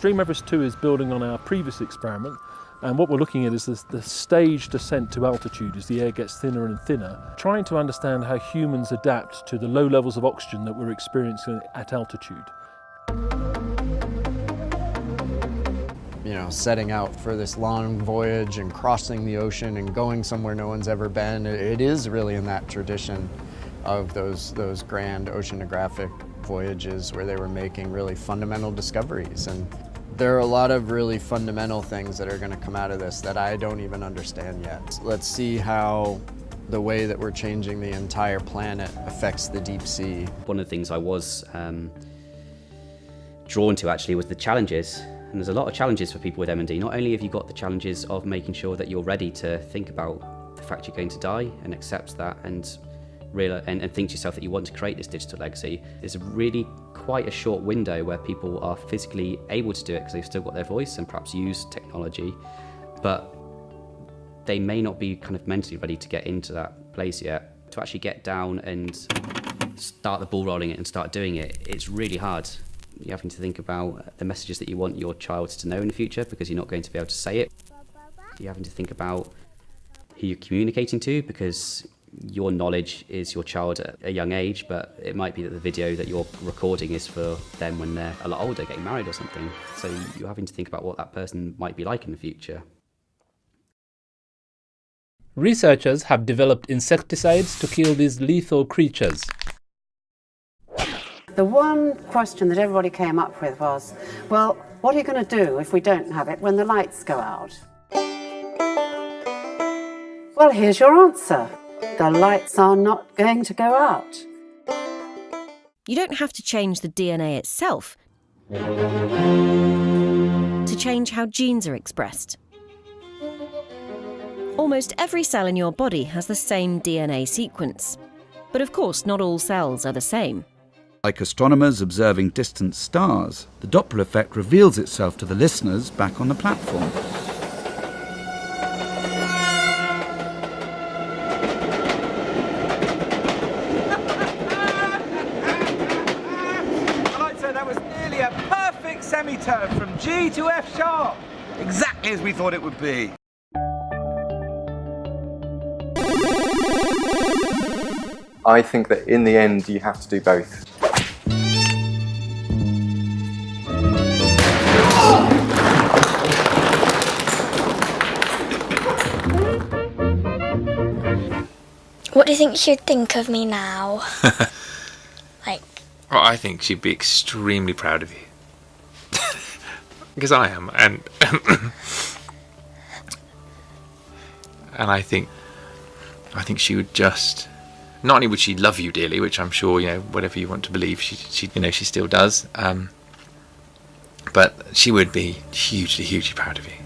Extreme Everest 2 is building on our previous experiment, and what we're looking at is the staged descent to altitude as the air gets thinner and thinner, trying to understand how humans adapt to the low levels of oxygen that we're experiencing at altitude. You know, setting out for this long voyage and crossing the ocean and going somewhere no one's ever been, it is really in that tradition of those grand oceanographic voyages where they were making really fundamental discoveries. And there are a lot of really fundamental things that are going to come out of this that I don't even understand yet. Let's see how the way that we're changing the entire planet affects the deep sea. One of the things I was drawn to actually was the challenges. And there's a lot of challenges for people with M&D. Not only have you got the challenges of making sure that you're ready to think about the fact you're going to die and accept that and think to yourself that you want to create this digital legacy. There's really quite a short window where people are physically able to do it because they've still got their voice and perhaps use technology, but they may not be kind of mentally ready to get into that place yet. To actually get down and start the ball rolling it and start doing it, it's really hard. You're having to think about the messages that you want your child to know in the future because you're not going to be able to say it. You're having to think about who you're communicating to because your knowledge is your child at a young age, but it might be that the video that you're recording is for them when they're a lot older, getting married or something. So you're having to think about what that person might be like in the future. Researchers have developed insecticides to kill these lethal creatures. The one question that everybody came up with was, well, what are you going to do if we don't have it when the lights go out? Well, here's your answer. The lights are not going to go out. You don't have to change the DNA itself to change how genes are expressed. Almost every cell in your body has the same DNA sequence. But of course, not all cells are the same. Like astronomers observing distant stars, the Doppler effect reveals itself to the listeners back on the platform. I'd say that was nearly a perfect semitone from G to F sharp. Exactly as we thought it would be. I think that in the end you have to do both. What do you think she'd think of me now? Well, I think she'd be extremely proud of you. Because I am, and and I think she would just, not only would she love you dearly, which I'm sure, you know, whatever you want to believe, she you know, she still does, but she would be hugely, hugely proud of you.